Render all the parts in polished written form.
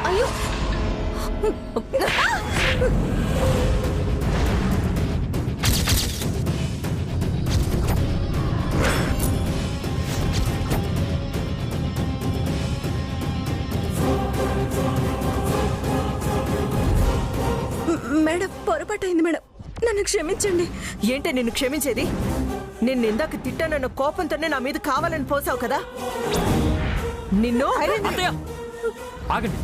అయ్యో madam పొరపాటైంది madam, నన్ను క్షమించండి. ఏంటి నిన్ను క్షమించేది? నిన్ను ఇందాక తిట్టానన్న కోపంతోనే నా మీద కావాలని పోసావు కదా. నిన్ను ఆగండి.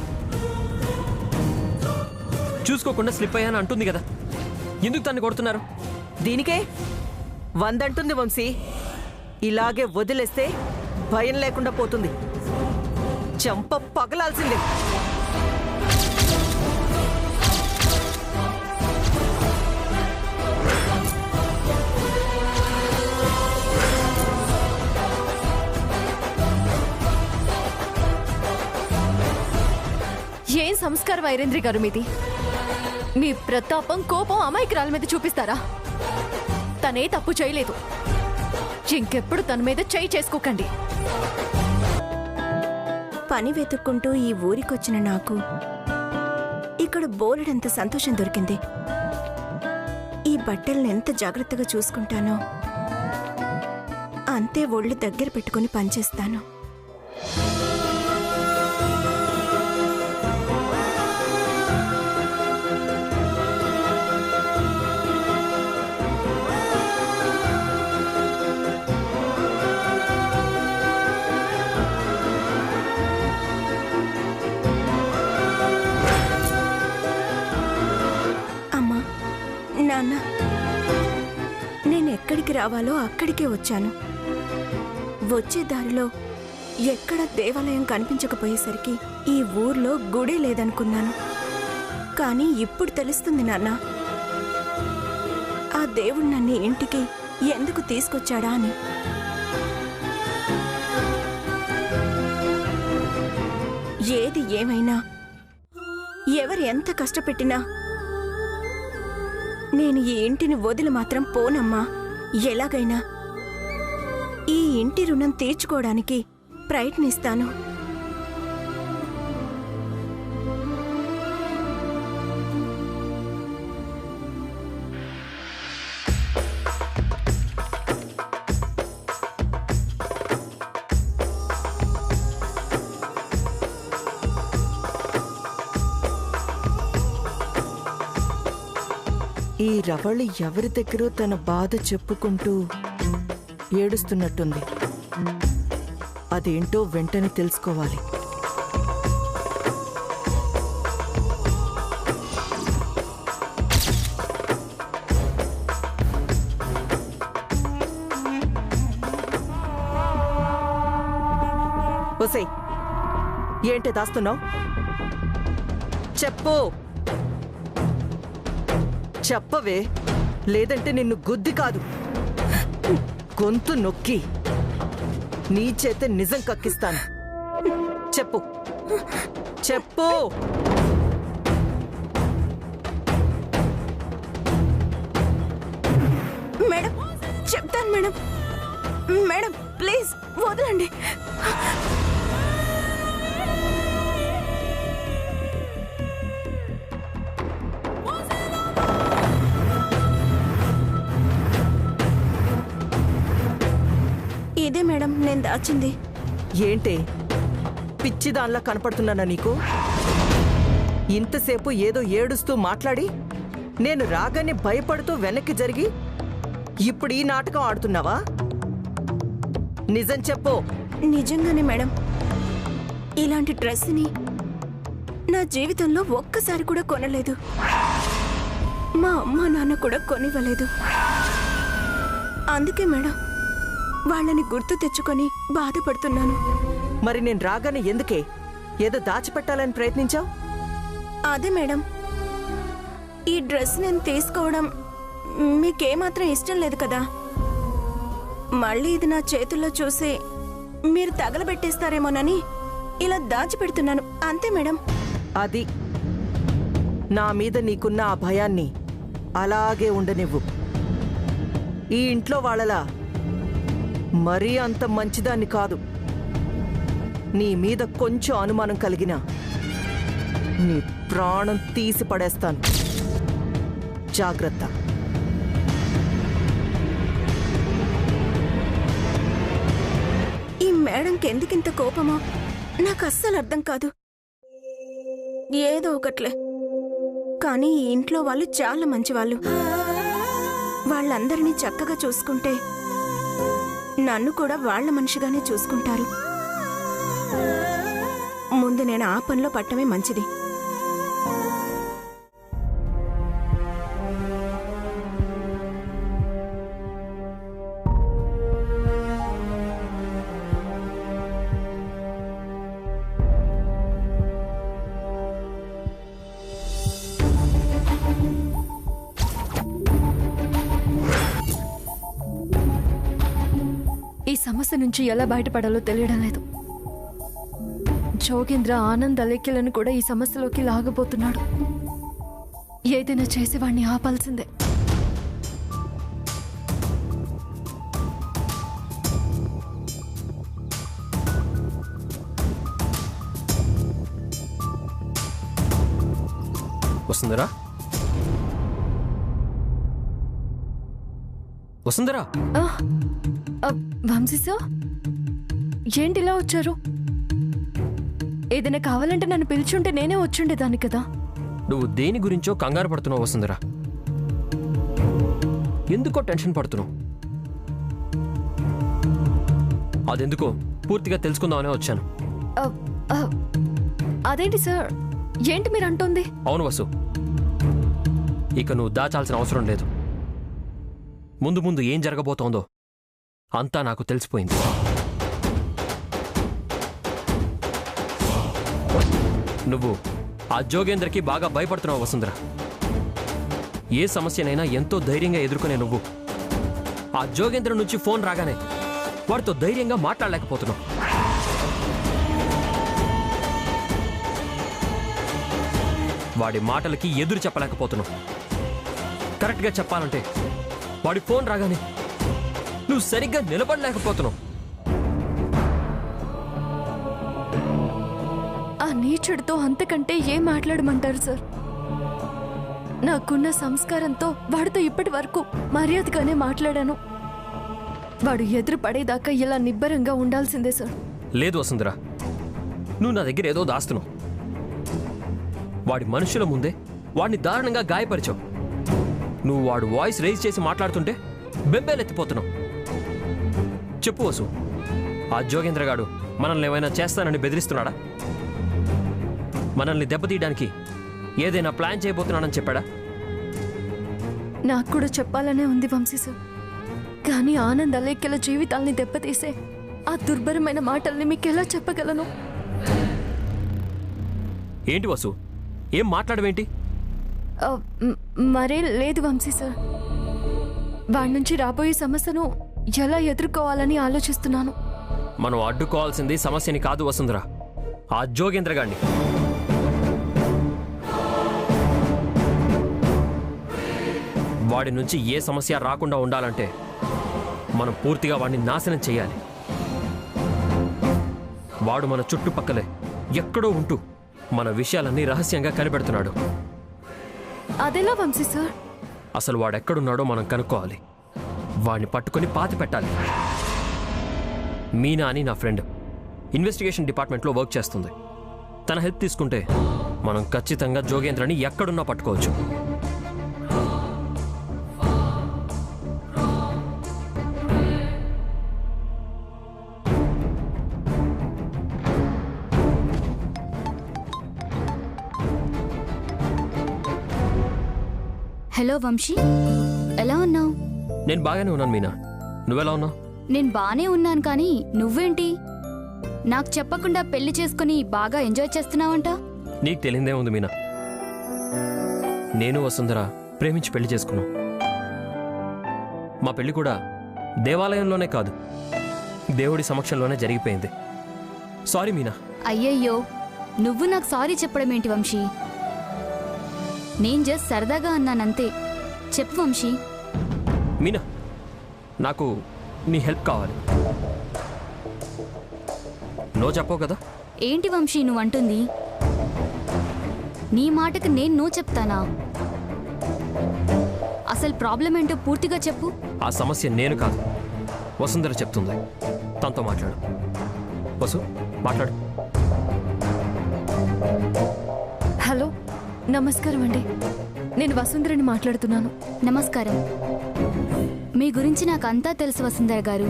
చూసుకోకుండా స్లిప్ అయ్యాను అంటుంది కదా, ఎందుకు తన్ని కొడుతున్నారు? దీనికే 100 అంటుంది వంశీ. ఇలాగే వదిలేస్తే భయం లేకుండా పోతుంది. చంప పగలాల్సిందే. ఏం సంస్కారం వైరేంద్రి గారు మీది? మీ ప్రతాపం కోపం అమాయకురాల మీద చూపిస్తారా? తనే తప్పు చేయలేదు. ఇంకెప్పుడు తన మీద చేయి చేసుకోకండి. పని వెతుక్కుంటూ ఈ ఊరికొచ్చిన నాకు ఇక్కడ బోలెడంత సంతోషం దొరికింది. ఈ బట్టల్ని ఎంత జాగ్రత్తగా చూసుకుంటానో అంతే ఒళ్ళు దగ్గర పెట్టుకుని పనిచేస్తాను. నాన్న, నేనెక్కడికి రావాలో అక్కడికే వచ్చాను. వచ్చే దారిలో ఎక్కడ దేవాలయం కనిపించకపోయేసరికి ఈ ఊర్లో గుడే లేదనుకున్నాను. కానీ ఇప్పుడు తెలుస్తుంది నాన్న, ఆ దేవుడు నన్ను ఇంటికి ఎందుకు తీసుకొచ్చాడా అని. ఏది ఏమైనా ఎవరు ఎంత కష్టపెట్టినా నేను ఈ ఇంటిని వదిలి మాత్రం పోనమ్మా. ఎలాగైనా ఈ ఇంటి రుణం తీర్చుకోవడానికి ప్రయత్నిస్తాను. ఈ రవళి ఎవరి దగ్గరో తన బాధ చెప్పుకుంటూ ఏడుస్తున్నట్టుంది. అదేంటో వెంటనే తెలుసుకోవాలి. ఒసేయ్, ఏంటి దాస్తున్నావు? చెప్పు, చెప్పవే, లేదంటే నిన్ను గుద్ది కాదు గొంతు నొక్కి నీ చేత నిజం కక్కిస్తాను. చెప్పు చెప్పు. మేడం చెప్తాను మేడం. మేడం ప్లీజ్ వదలండి. ఇదే మేడం నేను దాచింది. ఏంటి పిచ్చిదాన్లా కనపడుతున్నానా నీకు? ఇంతసేపు ఏదో ఏడుస్తూ మాట్లాడి నేను రాగానే భయపడుతూ వెనక్కి జరిగి ఇప్పుడు ఈ నాటకం ఆడుతున్నావా? నిజం చెప్పు. నిజంగానే మేడం, ఇలాంటి డ్రెస్ని నా జీవితంలో ఒక్కసారి కూడా కొనలేదు. మా అమ్మ నాన్న కూడా కొనివ్వలేదు. అందుకే మేడం వాళ్ళని గుర్తు తెచ్చుకొని బాధపడుతున్నాను. మరి నేను రాగానే ఎందుకే ఏదో దాచిపెట్టాలని ప్రయత్నించావు? అదే మేడం, ఈ డ్రెస్ నేను తీసుకోవడం మీకేమాత్రం ఇష్టం లేదు కదా. మళ్ళీ ఇది నా చేతుల్లో చూసి మీరు తగలబెట్టేస్తారేమోనని ఇలా దాచిపెడుతున్నాను అంతే మేడం. అది నా మీద నీకున్న ఆ భయాన్ని అలాగే ఉండనివ్వు. ఈ ఇంట్లో వాళ్ళలా మరీ అంత మంచిదాన్ని కాదు. నీ మీద కొంచెం అనుమానం కలిగినా నీ ప్రాణం తీసి పడేస్తాను. జాగ్రత్త. ఈ మేడంకి ఎందుకింత కోపమో నాకు అస్సలు అర్థం కాదు. ఏదో ఒకట్లే, కానీ ఈ ఇంట్లో వాళ్ళు చాలా మంచివాళ్ళు. వాళ్ళందరినీ చక్కగా చూసుకుంటే నన్ను కూడా వాళ్ళ మనిషిగానే చూసుకుంటారు. ముందు నేను ఆ పనిలో పట్టమే మంచిది. ఈ సమస్య నుంచి ఎలా బయటపడాలో తెలియడం లేదు. జోగేంద్ర ఆనంద్ అలేఖ్యలను కూడా ఈ సమస్యలోకి లాగబోతున్నాడు. ఏదైనా చేసి వాణ్ణి ఆపాల్సిందే. వసుంధరా, వసుంధరా, వంశీ సార్, ఏంటి ఇలా వచ్చారు? ఏదైనా కావాలంటే నన్ను పిలిచుంటే నేనే వచ్చుండేదాన్ని కదా. నువ్వు దేని గురించో కంగారు పడుతున్నావు వసుంధరా. ఎందుకో టెన్షన్ పడుతున్నావు. అదెందుకో పూర్తిగా తెలుసుకుందామనే వచ్చాను. అదేంటి సార్, ఏంటి మీరు అంటోంది? అవును వసు, ఇక నువ్వు దాచాల్సిన అవసరం లేదు. ముందు ముందు ఏం జరగబోతోందో అంతా నాకు తెలిసిపోయింది. నువ్వు ఆ జోగేంద్రకి బాగా భయపడుతున్నావు వసుంధర. ఏ సమస్యనైనా ఎంతో ధైర్యంగా ఎదుర్కొనే నువ్వు ఆ జోగేంద్ర నుంచి ఫోన్ రాగానే వాడితో ధైర్యంగా మాట్లాడలేకపోతున్నావు. వాడి మాటలకి ఎదురు చెప్పలేకపోతున్నావు. కరెక్ట్గా చెప్పాలంటే వాడి ఫోన్ రాగానే నువ్వు సరిగ్గా నిలబడలేకపోతున్నావు. ఆ నీచుడితో అంతకంటే ఏం మాట్లాడమంటారు సార్? నాకున్న సంస్కారంతో వాడితో ఇప్పటి వరకు మర్యాదగానే మాట్లాడాను. వాడు ఎదురు పడేదాకా ఇలా నిబ్బరంగా ఉండాల్సిందే సార్. లేదు వసుంధర, నువ్వు నా దగ్గర ఏదో దాస్తున్నావు. వాడి మనుషుల ముందే వాడిని దారుణంగా గాయపరిచావు. నువ్వు వాడు వాయిస్ రైజ్ చేసి మాట్లాడుతుంటే బెంబేలెత్తిపోతున్నావు. చెప్పు వసు, ఆ జోగేంద్రగాడు మనల్ని ఏమైనా చేస్తానని బెదిరిస్తున్నాడా? మనల్ని దెబ్బతీయడానికి ఏదైనా ప్లాన్ చేయబోతున్నానని చెప్పాడా? నాకు కూడా చెప్పాలనే ఉంది వంశీ సార్, కానీ ఆనంద్ అలేఖ్యల జీవితాల్ని దెబ్బతీసే ఆ దుర్భరమైన మాటల్ని మీకు ఎలా చెప్పగలను? ఏంటి వసు, ఏం మాట్లాడవేంటి? మరే లేదు వంశీ సార్, వాడి నుంచి రాబోయే సమస్యను ఎలా ఎదుర్కోవాలని ఆలోచిస్తున్నాను. మనం అడ్డుకోవాల్సింది సమస్యని కాదు వసుంధర, ఆ జోగేంద్రగాడిని. వాడి నుంచి ఏ సమస్య రాకుండా ఉండాలంటే మనం పూర్తిగా వాడిని నాశనం చేయాలి. వాడు మన చుట్టుపక్కలే ఎక్కడో ఉంటూ మన విషయాలన్నీ రహస్యంగా కనిపెడుతున్నాడు. అదెలా వంశీ సార్? అసలు వాడెక్కడున్నాడో మనం కనుక్కోవాలి. వాడిని పట్టుకొని పాతి పెట్టాలి. మీనా అని నా ఫ్రెండ్ ఇన్వెస్టిగేషన్ డిపార్ట్మెంట్లో వర్క్ చేస్తుంది. తన హెల్ప్ తీసుకుంటే మనం ఖచ్చితంగా జోగేంద్రని ఎక్కడున్నా పట్టుకోవచ్చు. హలో వంశీ, ఎలా ఉన్నావు? నేను బాగానే ఉన్నాను మీనా, నువ్వెలా ఉన్నావు? నేను బానే ఉన్నాను, కానీ నువ్వేంటి నాకు చెప్పకుండా పెళ్లి చేసుకుని బాగా ఎంజాయ్ చేస్తున్నావంట? నీకు తెలియదే ఉంది మీనా, నేను వసుంధర ప్రేమించి పెళ్లి చేసుకున్నాం. మా పెళ్లి కూడా దేవాలయంలోనే కాదు, దేవుడి సమక్షంలోనే జరిగిపోయింది. సారీ మీనా. అయ్యయ్యో, నువ్వు నాకు సారీ చెప్పడం ఏంటి వంశీ? నేను జస్ట్ సరదాగా అన్నానంతే. చెప్పు వంశీ. మీనా, నాకు నీ హెల్ప్ కావాలి. నో చెప్పవు కదా? ఏంటి వంశీ నువ్వు అంటుంది? నీ మాటకి నేను నో చెప్తానా? అసలు ప్రాబ్లం ఏంటో పూర్తిగా చెప్పు. ఆ సమస్య నేను కాదు, వసుంధర చెప్తుంది. తనతో మాట్లాడు. వసు, మాట్లాడు. హలో, నమస్కారం అండి. నేను వసుంధరని మాట్లాడుతున్నాను. నమస్కారం. మీ గురించి నాకు అంతా తెలుసు వసుంధర గారు.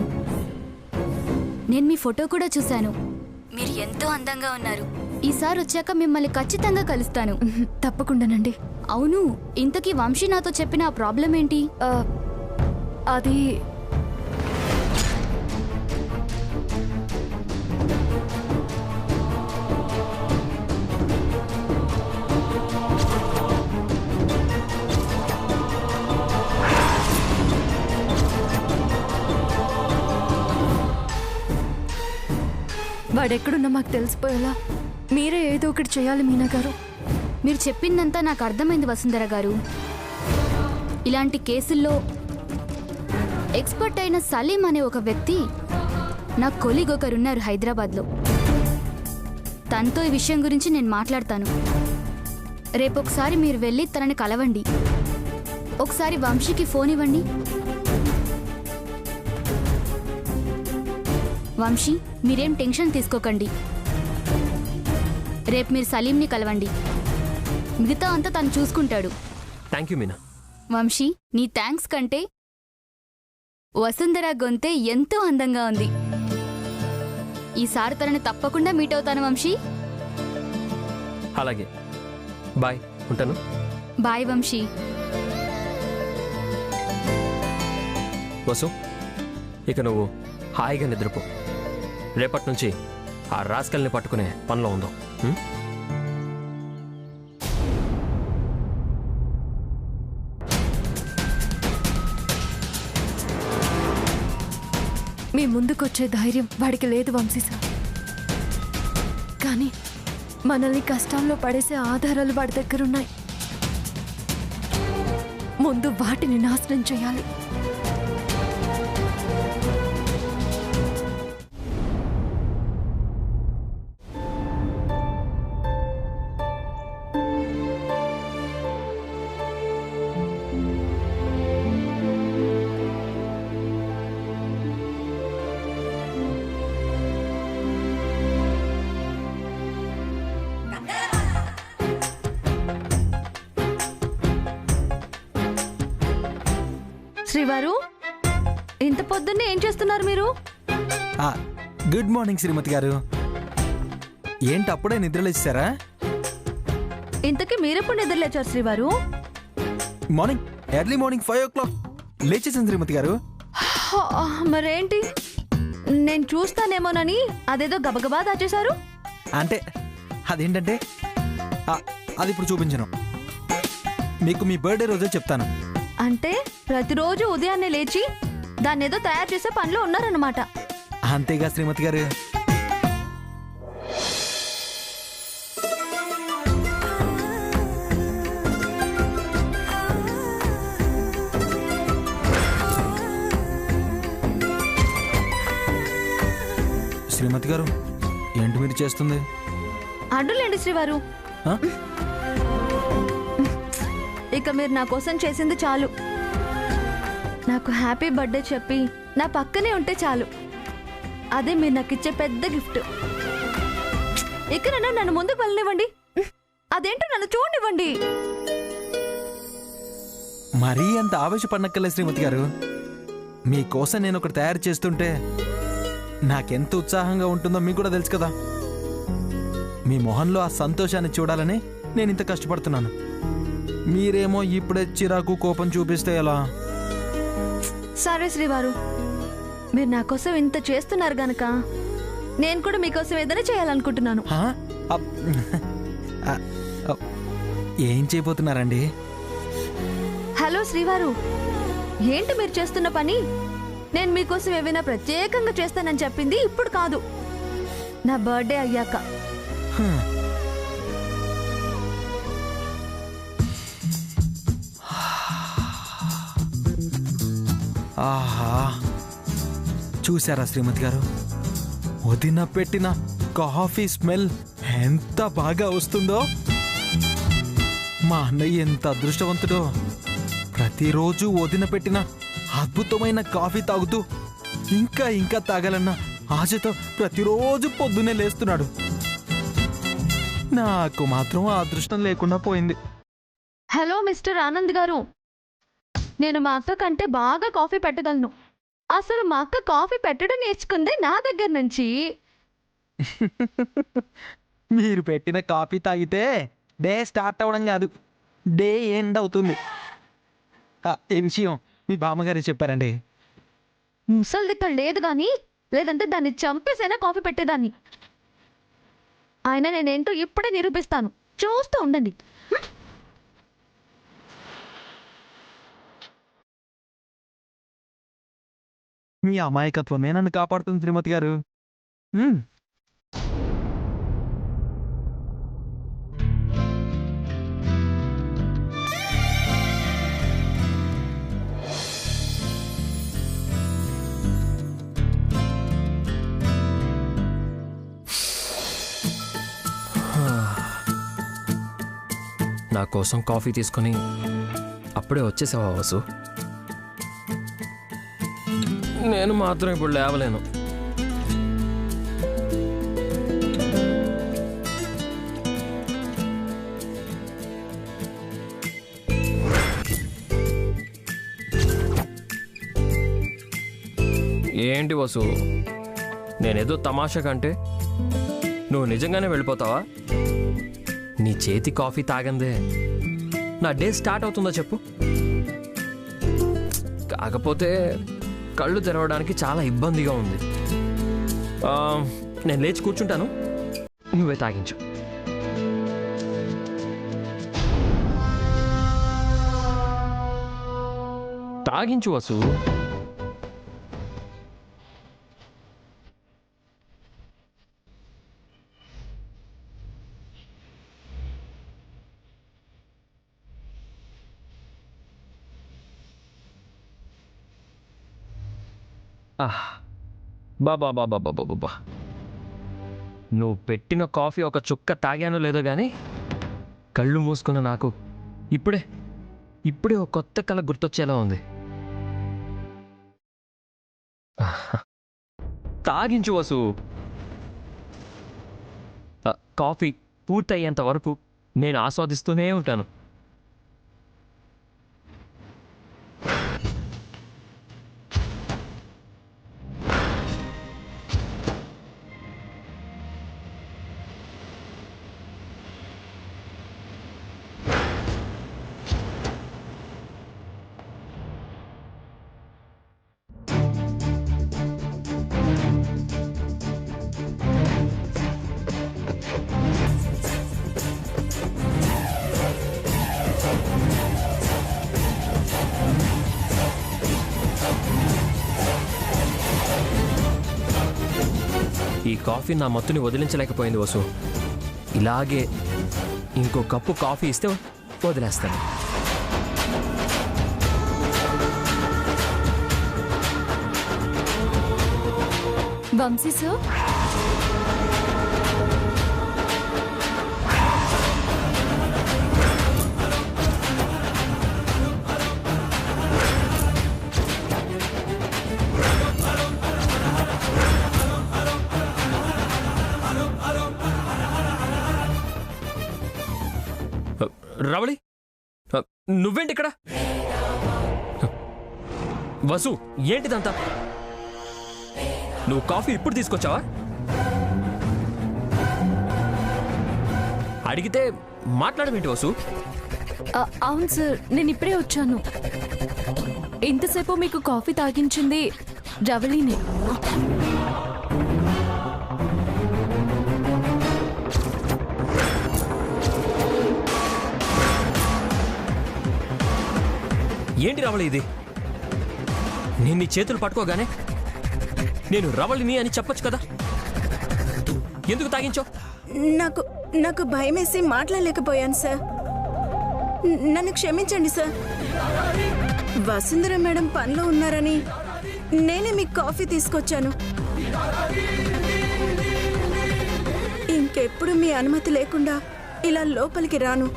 నేను మీ ఫోటో కూడా చూశాను. మీరు ఎంతో అందంగా ఉన్నారు. ఈసారి వచ్చాక మిమ్మల్ని ఖచ్చితంగా కలుస్తాను. తప్పకుండానండి. అవును, ఇంతకీ వంశీ నాతో చెప్పిన ఆ ప్రాబ్లం ఏంటి? అది వాడెక్కడున్నా మాకు తెలిసిపోయేలా మీరే ఏదో ఒకటి చేయాలి మీనా గారు. మీరు చెప్పిందంతా నాకు అర్థమైంది వసుంధర గారు. ఇలాంటి కేసుల్లో ఎక్స్పర్ట్ అయిన సలీం అనే ఒక వ్యక్తి నా కొలీగ్ ఒకరున్నారు హైదరాబాద్లో. తనతో ఈ విషయం గురించి నేను మాట్లాడతాను. రేపు ఒకసారి మీరు వెళ్ళి తనని కలవండి. ఒకసారి వంశీకి ఫోన్ ఇవ్వండి. వంశీ, మీరేం టెన్షన్ తీసుకోకండి. రేపు మీరు సలీంని కలవండి. మిగతా అంతా తను చూసుకుంటాడు. Thank you Meena. వంశీ, నీ థ్యాంక్స్ కంటే వసుంధర గొంతే ఎంతో అందంగా ఉంది. ఈసారి తనని తప్పకుండా మీట్ అవుతాను వంశీ. అలాగే, బాయ్, ఉంటాను. బాయ్ వంశీ. వసు, ఇక నువ్వు హాయిగా నిద్రపో. రేపటి నుంచి ఆ రాస్కల్ని పట్టుకునే పనిలో ఉందాం. మీ ముందుకొచ్చే ధైర్యం వాడికి లేదు వంశీ సార్. కానీ మనల్ని కష్టాల్లో పడేసే ఆధారాలు వాడి దగ్గరున్నాయి. ముందు వాటిని నాశనం చేయాలి. శ్రీవారు, ఇంత పొద్దున్నే ఏం చేస్తున్నారు మీరు? గుడ్ మార్నింగ్ శ్రీమతి గారు. ఏంటి అప్పుడే నిద్రలేచారా? ఇంతకీ మీరెప్పుడు నిద్రలేచారు శ్రీవారు? మార్నింగ్, ఎర్లీ మార్నింగ్ 5 o'clock లేచేసాను శ్రీమతి గారు. మరేంటి, నేను చూస్తానేమోనని అదేదో గబగబా దాచేశారు. అంటే అదేంటంటే అది ఇప్పుడు చూపించను. మీకు మీ బర్త్డే రోజే చెప్తాను. అంటే ప్రతిరోజు ఉదయాన్నే లేచి దాన్నేదో తయారు చేసే పనిలో ఉన్నారన్నమాట. అంతేగా శ్రీమతి గారు. శ్రీమతి గారు, ఏంటి మీరు చేస్తుంది? అడ్డులేండి శ్రీవారు. ఆ? ఇక మీరు నా కోసం చేసింది చాలు. నాకు హ్యాపీ బర్త్డే చెప్పి నా పక్కనే ఉంటే చాలు. అదే మీరు నాకు ఇచ్చే పెద్ద గిఫ్ట్. ఇక నన్ను ముందుకు వెళ్ళనివ్వండి. అదేంటో నన్ను చూడనివ్వండి. మరీ అంత ఆవేశపడనక్కర్లేదు శ్రీమతి గారు. మీకోసం నేను ఒకటి తయారు చేస్తుంటే నాకెంత ఉత్సాహంగా ఉంటుందో మీకు కూడా తెలుసు కదా. మీ మొహంలో ఆ సంతోషాన్ని చూడాలని నేను ఇంత కష్టపడుతున్నాను. మీరేమో ఇప్పుడే చిరాకు కోపం చూపిస్తే ఎలా? సరే శ్రీవారు, మీరు నా కోసం ఇంత చేస్తున్నారు గనక నేను కూడా మీకోసం ఏదైనా చేయాలనుకుంటున్నాను. ఏం చేయబోతున్నారండి? హలో శ్రీవారు, ఏంటి మీరు చేస్తున్న పని? నేను మీకోసం ఏమైనా ప్రత్యేకంగా చేస్తానని చెప్పింది ఇప్పుడు కాదు, నా బర్త్డే అయ్యాక. ఆహా, చూసారా శ్రీమతి గారు, వదిన పెట్టిన కాఫీ స్మెల్ ఎంత బాగా వస్తుందో. మా అన్నయ్య ఎంత అదృష్టవంతుడో. ప్రతిరోజు వదిన పెట్టిన అద్భుతమైన కాఫీ తాగుతూ ఇంకా ఇంకా తాగాలన్న ఆశతో ప్రతిరోజు పొద్దున్నే లేస్తున్నాడు. నాకు మాత్రం ఆ అదృష్టం లేకుండా పోయింది. హలో మిస్టర్ ఆనంద్ గారు, నేను మా అక్క కంటే బాగా కాఫీ పెట్టగలను. అసలు మా అక్క కాఫీ పెట్టడం నేర్చుకుందే నా దగ్గర నుంచి. మీరు పెట్టిన కాఫీ తాగితే డే స్టార్ట్ అవ్వడం కాదు, డే ఎండ్ అవుతుంది. ఈ విషయం మీ బామ్మగారే చెప్పారండి. ముసలి దిక్కడ లేదు కానీ, లేదంటే దాన్ని చంపేసైనా కాఫీ పెట్టేదాన్ని. ఆయన నేనేంటో ఇప్పుడే నిరూపిస్తాను, చూస్తూ ఉండండి. మీ అమాయకత్వమే నన్ను కాపాడుతుంది శ్రీమతి గారు. నా కోసం కాఫీ తీసుకొని అప్పుడే వచ్చేసావా వసు? నేను మాత్రం ఇప్పుడు లేవలేను. ఏంటి వసు, నేనేదో తమాషా కంటే నువ్వు నిజంగానే వెళ్ళిపోతావా? నీ చేతి కాఫీ తాగందే నా డే స్టార్ట్ అవుతుందో చెప్పు. కాకపోతే కళ్ళు తెరవడానికి చాలా ఇబ్బందిగా ఉంది. నేను లేచి కూర్చుంటాను, నువ్వే తాగించు. తాగించు వసు. బాబా బాబా బాబా బాబా, నువ్వు పెట్టిన కాఫీ ఒక చుక్క తాగానో లేదో కానీ కళ్ళు మూసుకున్న నాకు ఇప్పుడే ఒక కొత్త కళ గుర్తొచ్చేలా ఉంది. తాగించు వసు. కాఫీ పూర్తయ్యేంత వరకు నేను ఆస్వాదిస్తూనే ఉంటాను. ఈ కాఫీ నా మత్తుని వదిలించలేకపోయింది వసు. ఇలాగే ఇంకో కప్పు కాఫీ ఇస్తే వదిలేస్తాను. వంశీ సార్, రవళి, నువ్వేంటి ఇక్కడ? వసు, ఏంటిదంతా? నువ్వు కాఫీ ఇప్పుడు తీసుకొచ్చావా? అడిగితే మాట్లాడమేంటి వసు? అవును సార్, నేను ఇప్పుడే వచ్చాను. ఇంతసేపు మీకు కాఫీ తాగించింది రవళినే. ఏంటి రవళి ఇది? నేను నీ చేతులు పట్టుకోగానే నేను రవళిని అని చెప్పొచ్చు కదా, ఎందుకు తాగించావు? నాకు భయమేసి మాట్లాడలేకపోయాను సార్. నన్ను క్షమించండి సార్. వసుంధర మేడం పనిలో ఉన్నారని నేనే మీకు కాఫీ తీసుకొచ్చాను. ఇంకెప్పుడు మీ అనుమతి లేకుండా ఇలా లోపలికి రాను.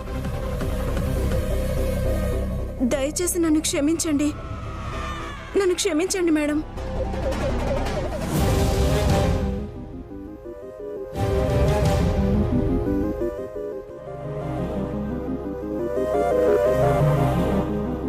దయచేసి నన్ను క్షమించండి. నన్ను క్షమించండి మేడం.